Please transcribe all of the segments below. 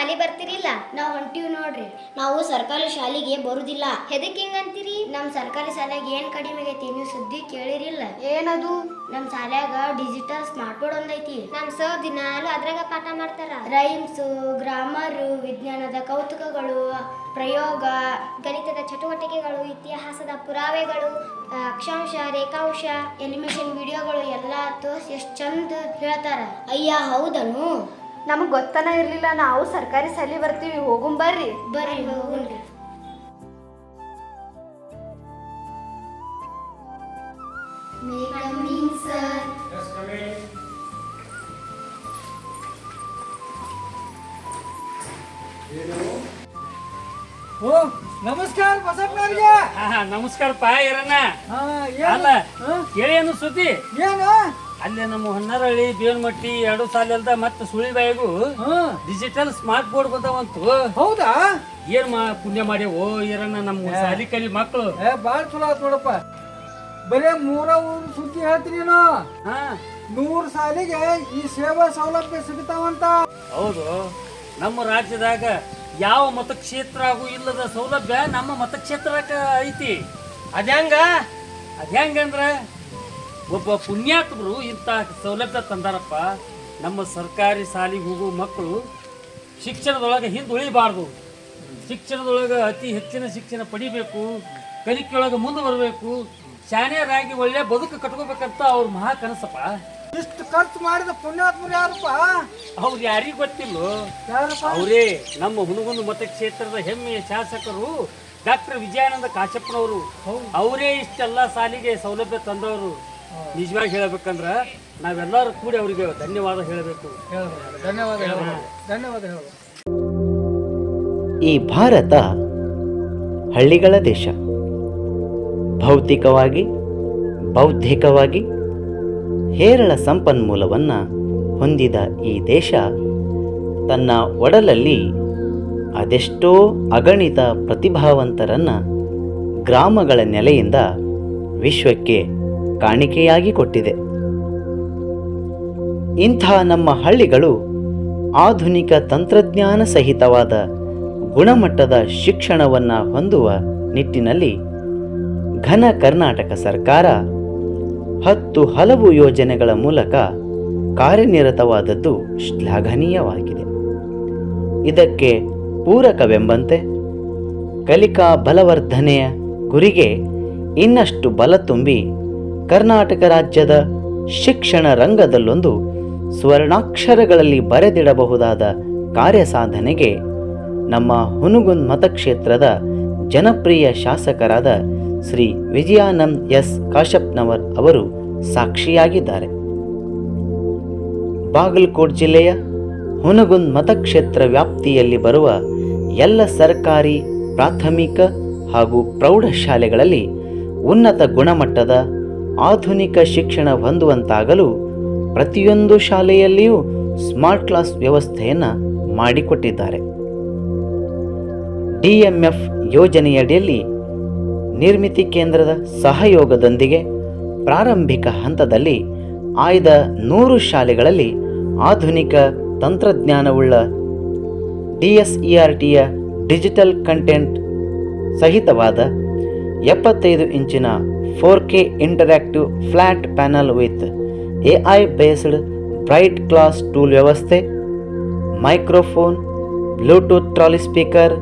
ಸಾಲಿ ಬರ್ತಿರಿಲ್ಲ? ನಾವು ಹೊಂಟಿವಿ ನೋಡ್ರಿ. ನಾವು ಸರ್ಕಾರಿ ಶಾಲೆಗೆ ಬರುದಿಲ್ಲ. ಎದಕ್ಕೆ ಹಿಂಗಂತೀರಿ? ನಮ್ಮ ಸರ್ಕಾರಿ ಶಾಲೆಗೆ ಏನ್ ಕಡಿಮೆ ಆಗೈತಿ? ನೀವು ಸುದ್ದಿ ಕೇಳಿರಿಲ್ಲ? ಏನದು? ನಮ್ಮ ಶಾಲ್ಯಾಗ ಡಿಜಿಟಲ್ ಸ್ಮಾರ್ಟ್ ಬೋರ್ಡ್ ಒಂದೈತಿ. ನಮ್ಮ ಸರ್ ದಿನಾಲು ಅದ್ರಾಗ ಪಾಠ ಮಾಡ್ತಾರ. ರೈಮ್ಸು, ಗ್ರಾಮರು, ವಿಜ್ಞಾನದ ಕೌತುಕಗಳು, ಪ್ರಯೋಗ, ಗಣಿತದ ಚಟುವಟಿಕೆಗಳು, ಇತಿಹಾಸದ ಪುರಾವೆಗಳು, ಅಕ್ಷಾಂಶ, ರೇಖಾಂಶ, ಎನಿಮೇಷನ್ ವಿಡಿಯೋಗಳು ಎಲ್ಲ ತೋರ್ಸಿ ಎಷ್ಟು ಚಂದ ಹೇಳ್ತಾರ. ಅಯ್ಯ ಹೌದನು? ನಮಗೆ ಗೊತ್ತನ ಇರ್ಲಿಲ್ಲ. ನಾವು ಸರ್ಕಾರಿ ಶಾಲೆ ಬರ್ತೀವಿ. ಹೋಗುಂಬರ್ರಿ. ಬರ್ರಿ ಹೋಗುನ್ರಿ. ಸರ್. ಓ ನಮಸ್ಕಾರ ಬಸಪ್ಪನವ್ರಿಗೆ. ನಮಸ್ಕಾರಪ್ಪ ಇರಣ್ಣ. ಅಲ್ಲ ಕೇಳಿ ಏನು ಸುದ್ದಿ? ಏನು? ಅಲ್ಲೇ ನಮ್ಮ ಹೊನ್ನರಹಳ್ಳಿ ಬೇವನಮಟ್ಟಿ ಎರಡು ಸಾಲ ಅಲ್ದ ಮತ್ತೆ ಸುಳಿಬಾಯಿಗೂ ಡಿಜಿಟಲ್ ಸ್ಮಾರ್ಟ್ ಬೋರ್ಡ್ ಬಂದವಂತು. ಹೌದಾ? ಏನ್ ಪುಣ್ಯ ಮಾಡ್ಯಾವೋ ಇರಣ್ಣ ನಮ್ಮ ಸಾಲಿ ಕಲಿ ಮಕ್ಕಳು. ಬಾಳ್ ಚಲೋ ಆತ್ ನೋಡಪ್ಪ. ಬರೇ ಊರು ಸುದ್ದಿ ಹೇಳ್ತೀನಿ ನೀನು. 100 ಸಾಲಿಗೆ ಈ ಸೇವಾ ಸೌಲಭ್ಯ ಸಿಗ್ತಾವಂತ. ಹೌದು, ನಮ್ಮ ರಾಜ್ಯದಾಗ ಯಾವ ಮತಕ್ಷೇತ್ರ ಹಾಗೂ ಇಲ್ಲದ ಸೌಲಭ್ಯ ನಮ್ಮ ಮತಕ್ಷೇತ್ರಕ್ಕೆ ಐತಿ. ಅದ್ಯಾಂಗಂದ್ರ ಒಬ್ಬ ಪುಣ್ಯಾತ್ಮರು ಇಂಥ ಸೌಲಭ್ಯ ತಂದಾರಪ್ಪ. ನಮ್ಮ ಸರ್ಕಾರಿ ಶಾಲೆಗೆ ಹೋಗೋ ಮಕ್ಕಳು ಶಿಕ್ಷಣದೊಳಗೆ ಹಿಂದುಳಿಬಾರ್ದು, ಶಿಕ್ಷಣದೊಳಗೆ ಅತಿ ಹೆಚ್ಚಿನ ಶಿಕ್ಷಣ ಪಡಿಬೇಕು, ಕಲಿಕೆಯೊಳಗೆ ಮುಂದೆ ಬರಬೇಕು, ಶಾಣೆಯರಾಗಿ ಒಳ್ಳೆ ಬದುಕು ಕಟ್ಕೋಬೇಕಂತ ಅವ್ರ ಮಹಾ ಕನಸಪ್ಪ. ಇಷ್ಟು ಖರ್ಚು ಮಾಡಿದ ಪುಣ್ಯಾತ್ಮರು ಯಾರಪ್ಪ? ಅವ್ರು ಯಾರಿಗೂ ಗೊತ್ತಿಲ್ಲೋ. ಯಾರಪ್ಪ? ಅವರೇ ನಮ್ಮ ಹುನಗುಂದ ಮತಕ್ಷೇತ್ರದ ಹೆಮ್ಮೆಯ ಶಾಸಕರು ಡಾಕ್ಟರ್ ವಿಜಯಾನಂದ ಕಾಶಪ್ಪನವರು. ಅವರೇ ಇಷ್ಟೆಲ್ಲ ಸಾಲಿಗೆ ಸೌಲಭ್ಯ ತಂದವರು. ನಿಜವಾಗಿ ಹೇಳಬೇಕಂದ್ರ ನಾವೆಲ್ಲರೂ ಕೂಡಿ ಅವರಿಗೆ ಧನ್ಯವಾದ ಹೇಳಬೇಕು. ಧನ್ಯವಾದ ಹೇಳಬೇಕು. ಈ ಭಾರತ ಹಳ್ಳಿಗಳ ದೇಶ. ಭೌತಿಕವಾಗಿ ಬೌದ್ಧಿಕವಾಗಿ ಹೇರಳ ಸಂಪನ್ಮೂಲವನ್ನು ಹೊಂದಿದ ಈ ದೇಶ ತನ್ನ ಒಡಲಲ್ಲಿ ಅದೆಷ್ಟೋ ಅಗಣಿತ ಪ್ರತಿಭಾವಂತರನ್ನು ಗ್ರಾಮಗಳ ನೆಲೆಯಿಂದ ವಿಶ್ವಕ್ಕೆ ಕಾಣಿಕೆಯಾಗಿ ಕೊಟ್ಟಿದೆ. ಇಂಥ ನಮ್ಮ ಹಳ್ಳಿಗಳು ಆಧುನಿಕ ತಂತ್ರಜ್ಞಾನ ಸಹಿತವಾದ ಗುಣಮಟ್ಟದ ಶಿಕ್ಷಣವನ್ನು ಹೊಂದುವ ನಿಟ್ಟಿನಲ್ಲಿ ಘನ ಕರ್ನಾಟಕ ಸರ್ಕಾರ 10 ಹಲವು ಯೋಜನೆಗಳ ಮೂಲಕ ಕಾರ್ಯನಿರತವಾದದ್ದು ಶ್ಲಾಘನೀಯವಾಗಿದೆ. ಇದಕ್ಕೆ ಪೂರಕವೆಂಬಂತೆ ಕಲಿಕಾ ಬಲವರ್ಧನೆಯ ಗುರಿಗೆ ಇನ್ನಷ್ಟು ಬಲ ತುಂಬಿ ಕರ್ನಾಟಕ ರಾಜ್ಯದ ಶಿಕ್ಷಣ ರಂಗದಲ್ಲೊಂದು ಸ್ವರ್ಣಾಕ್ಷರಗಳಲ್ಲಿ ಬರೆದಿಡಬಹುದಾದ ಕಾರ್ಯಸಾಧನೆಗೆ ನಮ್ಮ ಹುನಗುಂದ ಮತಕ್ಷೇತ್ರದ ಜನಪ್ರಿಯ ಶಾಸಕರಾದ ಶ್ರೀ ವಿಜಯಾನಂದ್ ಎಸ್ ಕಾಶಪ್ಪನವರ್ ಅವರು ಸಾಕ್ಷಿಯಾಗಿದ್ದಾರೆ. ಬಾಗಲಕೋಟೆ ಜಿಲ್ಲೆಯ ಹುನಗುಂದ ಮತಕ್ಷೇತ್ರ ವ್ಯಾಪ್ತಿಯಲ್ಲಿ ಬರುವ ಎಲ್ಲ ಸರ್ಕಾರಿ ಪ್ರಾಥಮಿಕ ಹಾಗೂ ಪ್ರೌಢಶಾಲೆಗಳಲ್ಲಿ ಉನ್ನತ ಗುಣಮಟ್ಟದ ಆಧುನಿಕ ಶಿಕ್ಷಣ ಹೊಂದುವಂತಾಗಲು ಪ್ರತಿಯೊಂದು ಶಾಲೆಯಲ್ಲಿಯೂ ಸ್ಮಾರ್ಟ್ ಕ್ಲಾಸ್ ವ್ಯವಸ್ಥೆಯನ್ನು ಮಾಡಿಕೊಟ್ಟಿದ್ದಾರೆ. ಡಿಎಂಎಫ್ ಯೋಜನೆಯಡಿಯಲ್ಲಿ ನಿರ್ಮಿತಿ ಕೇಂದ್ರದ ಸಹಯೋಗದೊಂದಿಗೆ ಪ್ರಾರಂಭಿಕ ಹಂತದಲ್ಲಿ ಆಯ್ದ 100 ಶಾಲೆಗಳಲ್ಲಿ ಆಧುನಿಕ ತಂತ್ರಜ್ಞಾನವುಳ್ಳ DSERTಯ ಡಿಜಿಟಲ್ ಕಂಟೆಂಟ್ ಸಹಿತವಾದ 75 ಇಂಚಿನ 4K interactive flat panel with AI based bright class tool ವ್ಯವಸ್ಥೆ, microphone, bluetooth trolley speaker,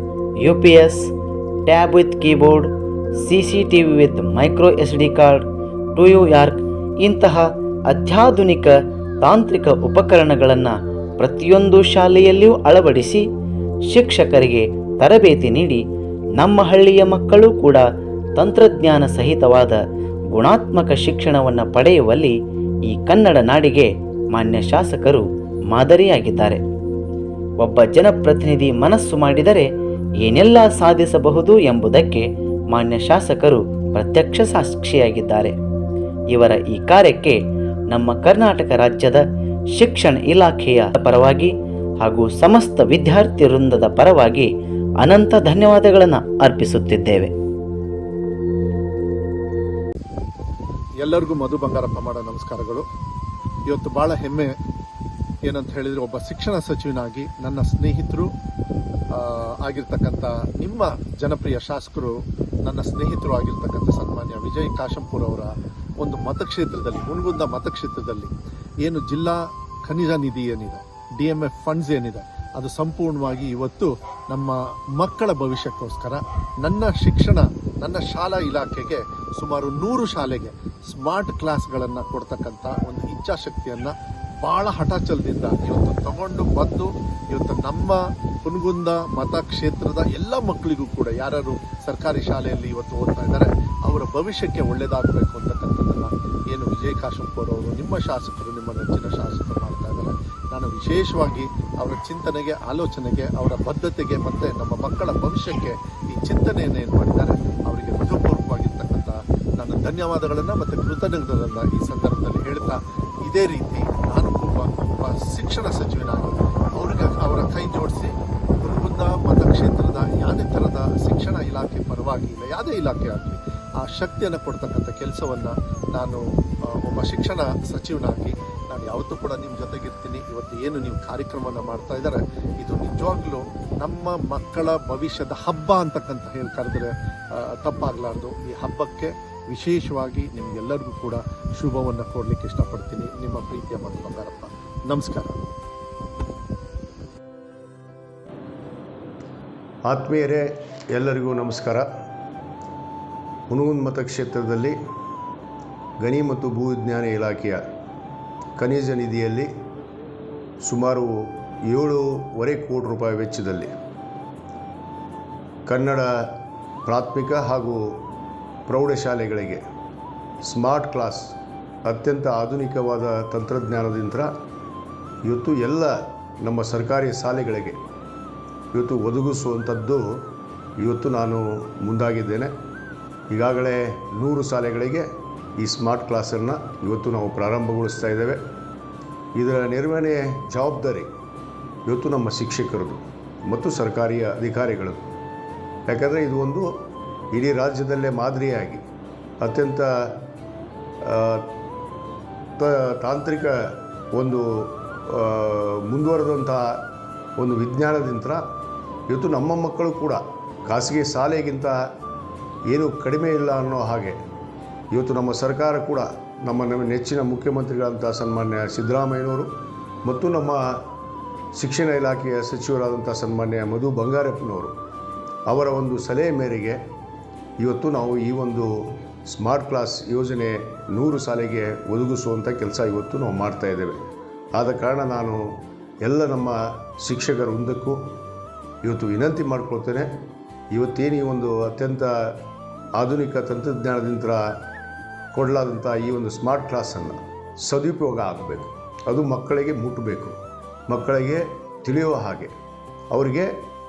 UPS, tab with keyboard, CCTV with micro SD card, 2U ಯಾರ್ಕ್ ಇಂತಹ ಅತ್ಯಾಧುನಿಕ ತಾಂತ್ರಿಕ ಉಪಕರಣಗಳನ್ನು ಪ್ರತಿಯೊಂದು ಶಾಲೆಯಲ್ಲಿಯೂ ಅಳವಡಿಸಿ ಶಿಕ್ಷಕರಿಗೆ ತರಬೇತಿ ನೀಡಿ ನಮ್ಮ ಹಳ್ಳಿಯ ಮಕ್ಕಳು ಕೂಡ ತಂತ್ರಜ್ಞಾನ ಸಹಿತವಾದ ಗುಣಾತ್ಮಕ ಶಿಕ್ಷಣವನ್ನು ಪಡೆಯುವಲ್ಲಿ ಈ ಕನ್ನಡ ನಾಡಿಗೆ ಮಾನ್ಯ ಶಾಸಕರು ಮಾದರಿಯಾಗಿದ್ದಾರೆ. ಒಬ್ಬ ಜನಪ್ರತಿನಿಧಿ ಮನಸ್ಸು ಮಾಡಿದರೆ ಏನೆಲ್ಲ ಸಾಧಿಸಬಹುದು ಎಂಬುದಕ್ಕೆ ಮಾನ್ಯ ಶಾಸಕರು ಪ್ರತ್ಯಕ್ಷ ಸಾಕ್ಷಿಯಾಗಿದ್ದಾರೆ. ಇವರ ಈ ಕಾರ್ಯಕ್ಕೆ ನಮ್ಮ ಕರ್ನಾಟಕ ರಾಜ್ಯದ ಶಿಕ್ಷಣ ಇಲಾಖೆಯ ಪರವಾಗಿ ಹಾಗೂ ಸಮಸ್ತ ವಿದ್ಯಾರ್ಥಿ ವೃಂದದ ಪರವಾಗಿ ಅನಂತ ಧನ್ಯವಾದಗಳನ್ನು ಅರ್ಪಿಸುತ್ತಿದ್ದೇವೆ. ಎಲ್ಲರಿಗೂ ಮಧು ಬಂಗಾರಪ್ಪ ಮಾಡೋ ನಮಸ್ಕಾರಗಳು. ಇವತ್ತು ಭಾಳ ಹೆಮ್ಮೆ, ಏನಂತ ಹೇಳಿದರೆ, ಒಬ್ಬ ಶಿಕ್ಷಣ ಸಚಿವನಾಗಿ ನನ್ನ ಸ್ನೇಹಿತರು ಆಗಿರ್ತಕ್ಕಂಥ ನಿಮ್ಮ ಜನಪ್ರಿಯ ಶಾಸಕರು, ನನ್ನ ಸ್ನೇಹಿತರು ಆಗಿರ್ತಕ್ಕಂಥ ಸನ್ಮಾನ್ಯ ವಿಜಯ್ ಕಾಶಂಪುರ್ ಅವರ ಒಂದು ಮತಕ್ಷೇತ್ರದಲ್ಲಿ, ಹುನಗುಂದ ಮತಕ್ಷೇತ್ರದಲ್ಲಿ ಏನು ಜಿಲ್ಲಾ ಖನಿಜ ನಿಧಿ ಏನಿದೆ, DMF ಫಂಡ್ಸ್ ಏನಿದೆ, ಅದು ಸಂಪೂರ್ಣವಾಗಿ ಇವತ್ತು ನಮ್ಮ ಮಕ್ಕಳ ಭವಿಷ್ಯಕ್ಕೋಸ್ಕರ ನನ್ನ ಶಾಲಾ ಇಲಾಖೆಗೆ ಸುಮಾರು 100 ಶಾಲೆಗೆ ಸ್ಮಾರ್ಟ್ ಕ್ಲಾಸ್ಗಳನ್ನು ಕೊಡ್ತಕ್ಕಂಥ ಒಂದು ಇಚ್ಛಾಶಕ್ತಿಯನ್ನು ಭಾಳ ಹಠಾಚಲದಿಂದ ಇವತ್ತು ತಗೊಂಡು ಬಂದು ಇವತ್ತು ನಮ್ಮ ಹುನಗುಂದ ಮತಕ್ಷೇತ್ರದ ಎಲ್ಲ ಮಕ್ಕಳಿಗೂ ಕೂಡ, ಯಾರು ಸರ್ಕಾರಿ ಶಾಲೆಯಲ್ಲಿ ಇವತ್ತು ಓದ್ತಾ ಇದ್ದಾರೆ, ಅವರ ಭವಿಷ್ಯಕ್ಕೆ ಒಳ್ಳೆಯದಾಗಬೇಕು ಅಂತಕ್ಕಂಥದ್ದನ್ನು ಏನು ವಿಜಯ್ ಕಾಶಂಪುರ್ ಅವರು, ನಿಮ್ಮ ಶಾಸಕರು, ನಿಮ್ಮ ನೆಚ್ಚಿನ ಶಾಸಕರು ಮಾಡ್ತಾ ಇದ್ದಾರೆ. ನಾನು ವಿಶೇಷವಾಗಿ ಅವರ ಚಿಂತನೆಗೆ, ಆಲೋಚನೆಗೆ, ಅವರ ಬದ್ಧತೆಗೆ ಮತ್ತು ನಮ್ಮ ಮಕ್ಕಳ ಭವಿಷ್ಯಕ್ಕೆ ಈ ಚಿಂತನೆಯನ್ನು ಏನು ಮಾಡಿದ್ದಾರೆ ಅವರಿಗೆ ಹೃದಯಪೂರ್ವಕವಾಗಿರ್ತಕ್ಕಂಥ ನನ್ನ ಧನ್ಯವಾದಗಳನ್ನು ಮತ್ತು ಕೃತಜ್ಞತೆಗಳನ್ನು ಈ ಸಂದರ್ಭದಲ್ಲಿ ಹೇಳ್ತಾ, ಇದೇ ರೀತಿ ನಾನು ಒಬ್ಬ ಶಿಕ್ಷಣ ಸಚಿವನಾಗಿ ಅವರ ಕೈ ಜೋಡಿಸಿ ಹುನಗುಂದ ಮತಕ್ಷೇತ್ರದ ಯಾವುದೇ ಥರದ ಶಿಕ್ಷಣ ಇಲಾಖೆ ಪರವಾಗಿ ಇಲ್ಲ, ಯಾವುದೇ ಇಲಾಖೆ ಆಗಲಿ, ಆ ಶಕ್ತಿಯನ್ನು ಕೊಡ್ತಕ್ಕಂಥ ಕೆಲಸವನ್ನು ನಾನು ಒಬ್ಬ ಶಿಕ್ಷಣ ಸಚಿವನಾಗಿ ನಾನು ಯಾವತ್ತೂ ಕೂಡ ನಿಮ್ಮ ಜೊತೆಗಿರ್ತೀನಿ. ಇವತ್ತು ಏನು ನೀವು ಕಾರ್ಯಕ್ರಮವನ್ನು ಮಾಡ್ತಾ ಇದ್ದಾರೆ, ಇದು ನಿಜವಾಗ್ಲೂ ನಮ್ಮ ಮಕ್ಕಳ ಭವಿಷ್ಯದ ಹಬ್ಬ ಅಂತಕ್ಕಂಥ ಹೇಳಿ ಕರೆದರೆ ತಪ್ಪಾಗಲಾರ್ದು. ಈ ಹಬ್ಬಕ್ಕೆ ವಿಶೇಷವಾಗಿ ನಿಮಗೆಲ್ಲರಿಗೂ ಕೂಡ ಶುಭವನ್ನು ಕೋರಲಿಕ್ಕೆ ಇಷ್ಟಪಡ್ತೀನಿ. ನಿಮ್ಮ ಪ್ರೀತಿಯ ಮಧು ಬಂಗಾರಪ್ಪ. ನಮಸ್ಕಾರ. ಆತ್ಮೀಯರೇ, ಎಲ್ಲರಿಗೂ ನಮಸ್ಕಾರ. ಹುನಗುಂದ ಮತಕ್ಷೇತ್ರದಲ್ಲಿ ಗಣಿ ಮತ್ತು ಭೂವಿಜ್ಞಾನ ಇಲಾಖೆಯ ಖನಿಜ ನಿಧಿಯಲ್ಲಿ ಸುಮಾರು 7.5 ಕೋಟಿ ರೂಪಾಯಿ ವೆಚ್ಚದಲ್ಲಿ ಕನ್ನಡ ಪ್ರಾಥಮಿಕ ಹಾಗೂ ಪ್ರೌಢಶಾಲೆಗಳಿಗೆ ಸ್ಮಾರ್ಟ್ ಕ್ಲಾಸ್, ಅತ್ಯಂತ ಆಧುನಿಕವಾದ ತಂತ್ರಜ್ಞಾನದಿಂದ ಇವತ್ತು ಎಲ್ಲ ನಮ್ಮ ಸರ್ಕಾರಿ ಶಾಲೆಗಳಿಗೆ ಇವತ್ತು ಒದಗಿಸುವಂಥದ್ದು ಇವತ್ತು ನಾನು ಮುಂದಾಗಿದ್ದೇನೆ. ಈಗಾಗಲೇ 100 ಶಾಲೆಗಳಿಗೆ ಈ ಸ್ಮಾರ್ಟ್ ಕ್ಲಾಸನ್ನು ಇವತ್ತು ನಾವು ಪ್ರಾರಂಭಗೊಳಿಸ್ತಾ ಇದ್ದೇವೆ. ಇದರ ನಿರ್ವಹಣೆ ಜವಾಬ್ದಾರಿ ಇವತ್ತು ನಮ್ಮ ಶಿಕ್ಷಕರದು ಮತ್ತು ಸರ್ಕಾರಿ ಅಧಿಕಾರಿಗಳದು. ಯಾಕಂದರೆ ಇದು ಒಂದು ಇಡೀ ರಾಜ್ಯದಲ್ಲೇ ಮಾದರಿಯಾಗಿ ಅತ್ಯಂತ ತಾಂತ್ರಿಕ ಒಂದು ಮುಂದುವರೆದಂಥ ಒಂದು ವಿಜ್ಞಾನದಿಂದ ಇವತ್ತು ನಮ್ಮ ಮಕ್ಕಳು ಕೂಡ ಖಾಸಗಿ ಶಾಲೆಗಿಂತ ಏನೂ ಕಡಿಮೆ ಇಲ್ಲ ಅನ್ನೋ ಹಾಗೆ ಇವತ್ತು ನಮ್ಮ ಸರ್ಕಾರ ಕೂಡ ನಮ್ಮ ನೆಚ್ಚಿನ ಮುಖ್ಯಮಂತ್ರಿಗಳಂಥ ಸನ್ಮಾನ್ಯ ಸಿದ್ದರಾಮಯ್ಯನವರು ಮತ್ತು ನಮ್ಮ ಶಿಕ್ಷಣ ಇಲಾಖೆಯ ಸಚಿವರಾದಂಥ ಸನ್ಮಾನ್ಯ ಮಧು ಬಂಗಾರಪ್ಪನವರು ಅವರ ಒಂದು ಸಲಹೆ ಮೇರೆಗೆ ಇವತ್ತು ನಾವು ಈ ಒಂದು ಸ್ಮಾರ್ಟ್ ಕ್ಲಾಸ್ ಯೋಜನೆ 100 ಶಾಲೆಗೆ ಒದಗಿಸುವಂಥ ಕೆಲಸ ಇವತ್ತು ನಾವು ಮಾಡ್ತಾಯಿದ್ದೇವೆ. ಆದ ಕಾರಣ ನಾನು ಎಲ್ಲ ನಮ್ಮ ಶಿಕ್ಷಕರ ವೃಂದಕ್ಕೂ ಇವತ್ತು ವಿನಂತಿ ಮಾಡ್ಕೊಳ್ತೇನೆ, ಇವತ್ತೇನು ಈ ಒಂದು ಅತ್ಯಂತ ಆಧುನಿಕ ತಂತ್ರಜ್ಞಾನದಿಂದ ಕೊಡಲಾದಂಥ ಈ ಒಂದು ಸ್ಮಾರ್ಟ್ ಕ್ಲಾಸನ್ನು ಸದುಪಯೋಗ ಆಗಬೇಕು, ಅದು ಮಕ್ಕಳಿಗೆ ಮುಟ್ಟಬೇಕು, ಮಕ್ಕಳಿಗೆ ತಿಳಿಯುವ ಹಾಗೆ ಅವರಿಗೆ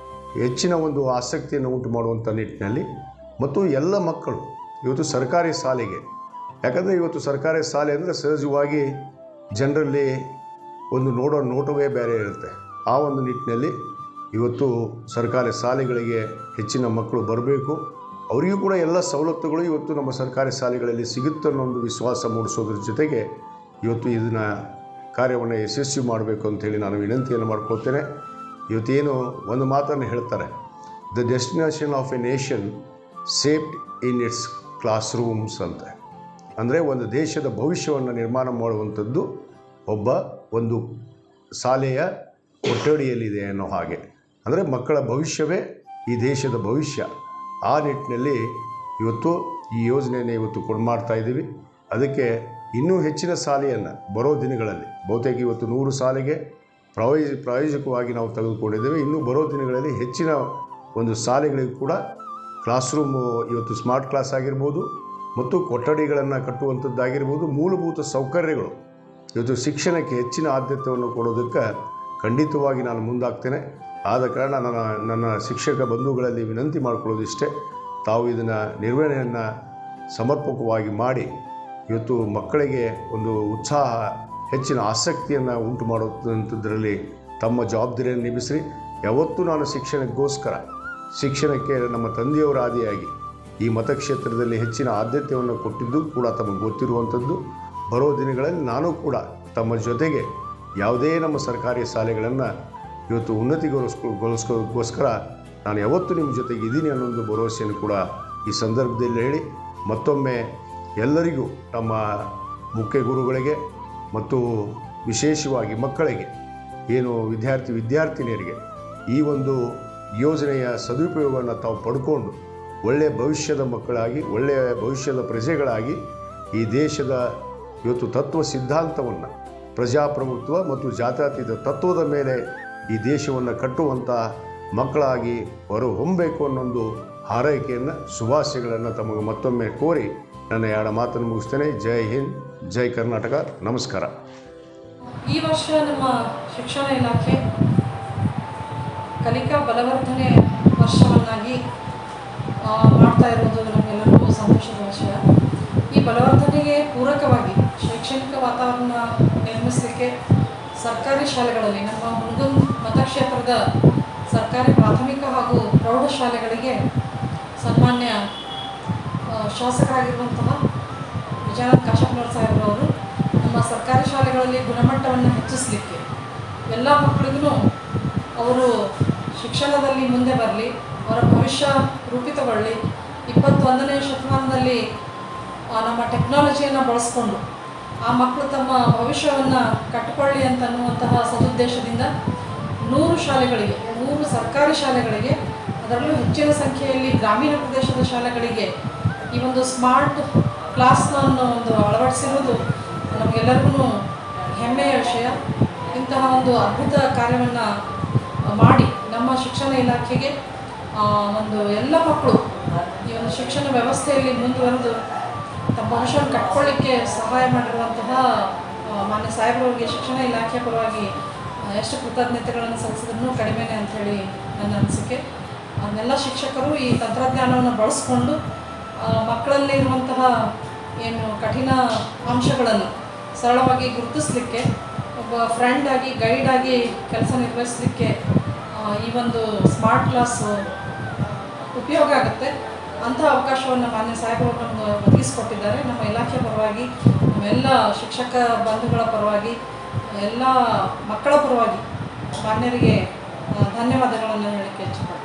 ಹೆಚ್ಚಿನ ಒಂದು ಆಸಕ್ತಿಯನ್ನು ಉಂಟು ಮಾಡುವಂಥ ನಿಟ್ಟಿನಲ್ಲಿ ಮತ್ತು ಎಲ್ಲ ಮಕ್ಕಳು ಇವತ್ತು ಸರ್ಕಾರಿ ಶಾಲೆಗೆ, ಯಾಕಂದರೆ ಇವತ್ತು ಸರ್ಕಾರಿ ಶಾಲೆ ಅಂದರೆ ಸಹಜವಾಗಿ ಜನರಲ್ಲಿ ಒಂದು ನೋಡೋ ನೋಟವೇ ಬೇರೆ ಇರುತ್ತೆ. ಆ ಒಂದು ನಿಟ್ಟಿನಲ್ಲಿ ಇವತ್ತು ಸರ್ಕಾರಿ ಶಾಲೆಗಳಿಗೆ ಹೆಚ್ಚಿನ ಮಕ್ಕಳು ಬರಬೇಕು, ಅವರಿಗೂ ಕೂಡ ಎಲ್ಲ ಸವಲತ್ತುಗಳು ಇವತ್ತು ನಮ್ಮ ಸರ್ಕಾರಿ ಶಾಲೆಗಳಲ್ಲಿ ಸಿಗುತ್ತೆ ಅನ್ನೋ ಒಂದು ವಿಶ್ವಾಸ ಮೂಡಿಸೋದ್ರ ಜೊತೆಗೆ ಇವತ್ತು ಇದನ್ನು ಕಾರ್ಯವನ್ನು ಯಶಸ್ವಿ ಮಾಡಬೇಕು ಅಂಥೇಳಿ ನಾನು ವಿನಂತಿಯನ್ನು ಮಾಡ್ಕೊಳ್ತೇನೆ. ಇವತ್ತೇನು ಒಂದು ಮಾತನ್ನು ಹೇಳ್ತಾರೆ, the destination of a nation shaped in its classrooms ಅಂತ. ಅಂದರೆ ಒಂದು ದೇಶದ ಭವಿಷ್ಯವನ್ನು ನಿರ್ಮಾಣ ಮಾಡುವಂಥದ್ದು ಒಂದು ಶಾಲೆಯ ಕೊಠಡಿಯಲ್ಲಿದೆ ಅನ್ನೋ ಹಾಗೆ. ಅಂದರೆ ಮಕ್ಕಳ ಭವಿಷ್ಯವೇ ಈ ದೇಶದ ಭವಿಷ್ಯ. ಆ ನಿಟ್ಟಿನಲ್ಲಿ ಇವತ್ತು ಈ ಯೋಜನೆಯನ್ನು ಇವತ್ತು ಮಾಡ್ತಾ ಇದ್ದೀವಿ. ಅದಕ್ಕೆ ಇನ್ನೂ ಹೆಚ್ಚಿನ ಶಾಲೆಯನ್ನು ಬರೋ ದಿನಗಳಲ್ಲಿ, ಬಹುತೇಕ ಇವತ್ತು 100 ಶಾಲೆಗೆ ಪ್ರಾಯೋಜಕವಾಗಿ ನಾವು ತೆಗೆದುಕೊಂಡಿದ್ದೇವೆ. ಇನ್ನೂ ಬರೋ ದಿನಗಳಲ್ಲಿ ಹೆಚ್ಚಿನ ಒಂದು ಶಾಲೆಗಳಿಗೂ ಕೂಡ ಕ್ಲಾಸ್ ರೂಮು ಇವತ್ತು ಸ್ಮಾರ್ಟ್ ಕ್ಲಾಸ್ ಆಗಿರ್ಬೋದು ಮತ್ತು ಕೊಠಡಿಗಳನ್ನು ಕಟ್ಟುವಂಥದ್ದಾಗಿರ್ಬೋದು, ಮೂಲಭೂತ ಸೌಕರ್ಯಗಳು ಇವತ್ತು ಶಿಕ್ಷಣಕ್ಕೆ ಹೆಚ್ಚಿನ ಆದ್ಯತೆಯನ್ನು ಕೊಡೋದಕ್ಕೆ ಖಂಡಿತವಾಗಿ ನಾನು ಮುಂದಾಗ್ತೇನೆ. ಆದ ಕಾರಣ ನನ್ನ ಶಿಕ್ಷಕ ಬಂಧುಗಳಲ್ಲಿ ವಿನಂತಿ ಮಾಡಿಕೊಳ್ಳೋದು ಇಷ್ಟೇ, ತಾವು ಇದನ್ನು ನಿರ್ವಹಣೆಯನ್ನು ಸಮರ್ಪಕವಾಗಿ ಮಾಡಿ ಇವತ್ತು ಮಕ್ಕಳಿಗೆ ಒಂದು ಉತ್ಸಾಹ, ಹೆಚ್ಚಿನ ಆಸಕ್ತಿಯನ್ನು ಉಂಟು ಮಾಡೋದಂಥದ್ರಲ್ಲಿ ತಮ್ಮ ಜವಾಬ್ದಾರಿಯನ್ನು ನಿಭಾಯಿಸಿ. ಯಾವತ್ತೂ ನಾನು ಶಿಕ್ಷಣಕ್ಕೆ ನಮ್ಮ ತಂದೆಯವರ ಆದಿಯಾಗಿ ಈ ಮತಕ್ಷೇತ್ರದಲ್ಲಿ ಹೆಚ್ಚಿನ ಆದ್ಯತೆಯನ್ನು ಕೊಟ್ಟಿದ್ದು ಕೂಡ ತಮಗೆ ಗೊತ್ತಿರುವಂಥದ್ದು. ಬರೋ ದಿನಗಳಲ್ಲಿ ನಾನು ಕೂಡ ತಮ್ಮ ಜೊತೆಗೆ ಯಾವುದೇ ನಮ್ಮ ಸರ್ಕಾರಿ ಶಾಲೆಗಳನ್ನು ಇವತ್ತು ಉನ್ನತಿಗೊಳಿಸ್ಕೋಸ್ಕರ ನಾನು ಯಾವತ್ತೂ ನಿಮ್ಮ ಜೊತೆಗೆ ಇದ್ದೀನಿ ಅನ್ನೋದು ಭರವಸೆಯನ್ನು ಕೂಡ ಈ ಸಂದರ್ಭದಲ್ಲಿ ಹೇಳಿ ಮತ್ತೊಮ್ಮೆ ಎಲ್ಲರಿಗೂ ನಮ್ಮ ಮುಖ್ಯ ಗುರುಗಳಿಗೆ ಮತ್ತು ವಿಶೇಷವಾಗಿ ಮಕ್ಕಳಿಗೆ ಏನು ವಿದ್ಯಾರ್ಥಿನಿಯರಿಗೆ ಈ ಒಂದು ಯೋಜನೆಯ ಸದುಪಯೋಗವನ್ನು ತಾವು ಪಡ್ಕೊಂಡು ಒಳ್ಳೆಯ ಭವಿಷ್ಯದ ಮಕ್ಕಳಾಗಿ ಒಳ್ಳೆಯ ಭವಿಷ್ಯದ ಪ್ರಜೆಗಳಾಗಿ ಈ ದೇಶದ ಇವತ್ತು ತತ್ವ ಸಿದ್ಧಾಂತವನ್ನು ಪ್ರಜಾಪ್ರಭುತ್ವ ಮತ್ತು ಜಾತ್ಯತೀತ ತತ್ವದ ಮೇಲೆ ಈ ದೇಶವನ್ನು ಕಟ್ಟುವಂಥ ಮಕ್ಕಳಾಗಿ ಹೊರಹೊಮ್ಮಬೇಕು ಅನ್ನೊಂದು ಹಾರೈಕೆಯನ್ನು ಶುಭಾಶಯಗಳನ್ನು ತಮಗೆ ಮತ್ತೊಮ್ಮೆ ಕೋರಿ ನನ್ನ ಎರಡು ಮಾತನ್ನು ಮುಗಿಸ್ತೇನೆ. ಜೈ ಹಿಂದ್, ಜೈ ಕರ್ನಾಟಕ, ನಮಸ್ಕಾರ. ಈ ವರ್ಷ ನಮ್ಮ ಶಿಕ್ಷಣ ಇಲಾಖೆ ಕಲಿಕಾ ಬಲವರ್ಧನೆ ವರ್ಷವನ್ನಾಗಿ ಮಾಡ್ತಾ ಇರೋದು ನಮಗೆಲ್ಲರಿಗೂ ಸಂತೋಷದ ವಿಷಯ. ಈ ಬಲವರ್ಧನೆಗೆ ಪೂರಕವಾಗಿ ಶೈಕ್ಷಣಿಕ ವಾತಾವರಣ ನಿರ್ಮಿಸಲಿಕ್ಕೆ ಸರ್ಕಾರಿ ಶಾಲೆಗಳಲ್ಲಿ ನಮ್ಮ ಹುಣಗುಂದ ಮತಕ್ಷೇತ್ರದ ಸರ್ಕಾರಿ ಪ್ರಾಥಮಿಕ ಹಾಗೂ ಪ್ರೌಢಶಾಲೆಗಳಿಗೆ ಸನ್ಮಾನ್ಯ ಶಾಸಕರಾಗಿರುವಂತಹ ವಿಜಯನಾಥ್ ಕಾಶಪ್ಪನವ್ರ ಸಾಹೇಬ್ರವರು ನಮ್ಮ ಸರ್ಕಾರಿ ಶಾಲೆಗಳಲ್ಲಿ ಗುಣಮಟ್ಟವನ್ನು ಹೆಚ್ಚಿಸಲಿಕ್ಕೆ ಎಲ್ಲ ಮಕ್ಕಳಿಗೂ ಅವರು ಶಿಕ್ಷಣದಲ್ಲಿ ಮುಂದೆ ಬರಲಿ, ಅವರ ಭವಿಷ್ಯ ರೂಪಿತಗೊಳ್ಳಿ, 21ನೇ ಶತಮಾನದಲ್ಲಿ ನಮ್ಮ ಟೆಕ್ನಾಲಜಿಯನ್ನು ಬಳಸ್ಕೊಂಡು ಆ ಮಕ್ಕಳು ತಮ್ಮ ಭವಿಷ್ಯವನ್ನು ಕಟ್ಟಿಕೊಳ್ಳಿ ಅಂತನ್ನುವಂತಹ ಸದುದ್ದೇಶದಿಂದ 100 ಶಾಲೆಗಳಿಗೆ, 100 ಸರ್ಕಾರಿ ಶಾಲೆಗಳಿಗೆ, ಅದರಲ್ಲೂ ಹೆಚ್ಚಿನ ಸಂಖ್ಯೆಯಲ್ಲಿ ಗ್ರಾಮೀಣ ಪ್ರದೇಶದ ಶಾಲೆಗಳಿಗೆ ಈ ಒಂದು ಸ್ಮಾರ್ಟ್ ಕ್ಲಾಸ್ನ ಒಂದು ಅಳವಡಿಸಿರುವುದು ನಮಗೆಲ್ಲರಿಗೂ ಹೆಮ್ಮೆಯ ವಿಷಯ. ಇಂತಹ ಒಂದು ಅದ್ಭುತ ಕಾರ್ಯವನ್ನು ಮಾಡಿ ನಮ್ಮ ಶಿಕ್ಷಣ ಇಲಾಖೆಗೆ ಒಂದು ಎಲ್ಲ ಮಕ್ಕಳು ಈ ಒಂದು ಶಿಕ್ಷಣ ವ್ಯವಸ್ಥೆಯಲ್ಲಿ ಮುಂದುವರೆದು ತಮ್ಮ ಭವಿಷ್ಯವನ್ನು ಕಟ್ಕೊಳ್ಳಿಕ್ಕೆ ಸಹಾಯ ಮಾಡಿರುವಂತಹ ಮಾನ್ಯ ಸಾಹೇಬರವರಿಗೆ ಶಿಕ್ಷಣ ಇಲಾಖೆ ಪರವಾಗಿ ಎಷ್ಟು ಕೃತಜ್ಞತೆಗಳನ್ನು ಸಲ್ಲಿಸಿದ್ರೂ ಕಡಿಮೆನೇ ಅಂಥೇಳಿ ನನ್ನ ಅನಿಸಿಕೆ. ಎಲ್ಲ ಶಿಕ್ಷಕರು ಈ ತಂತ್ರಜ್ಞಾನವನ್ನು ಬಳಸ್ಕೊಂಡು ಮಕ್ಕಳಲ್ಲಿ ಇರುವಂತಹ ಏನು ಕಠಿಣ ಅಂಶಗಳನ್ನು ಸರಳವಾಗಿ ಗುರುತಿಸಲಿಕ್ಕೆ ಒಬ್ಬ ಫ್ರೆಂಡ್ ಆಗಿ ಗೈಡ್ ಆಗಿ ಕೆಲಸ ನಿರ್ವಹಿಸಲಿಕ್ಕೆ ಈ ಒಂದು ಸ್ಮಾರ್ಟ್ ಕ್ಲಾಸ್ ಉಪಯೋಗ ಆಗುತ್ತೆ. ಅಂಥ ಅವಕಾಶವನ್ನು ಮಾನ್ಯ ಸಾಹೇಬರು ನಮ್ಗೆ ಒದಗಿಸಿಕೊಟ್ಟಿದ್ದಾರೆ. ನಮ್ಮ ಇಲಾಖೆ ಪರವಾಗಿ, ನಮ್ಮೆಲ್ಲ ಶಿಕ್ಷಕ ಬಂಧುಗಳ ಪರವಾಗಿ, ಎಲ್ಲ ಮಕ್ಕಳ ಪರವಾಗಿ ಮಾನ್ಯರಿಗೆ ಧನ್ಯವಾದಗಳನ್ನು ಹೇಳಲಿಕ್ಕೆ ಇಚ್ಛೆಪಡ್ತೀನಿ.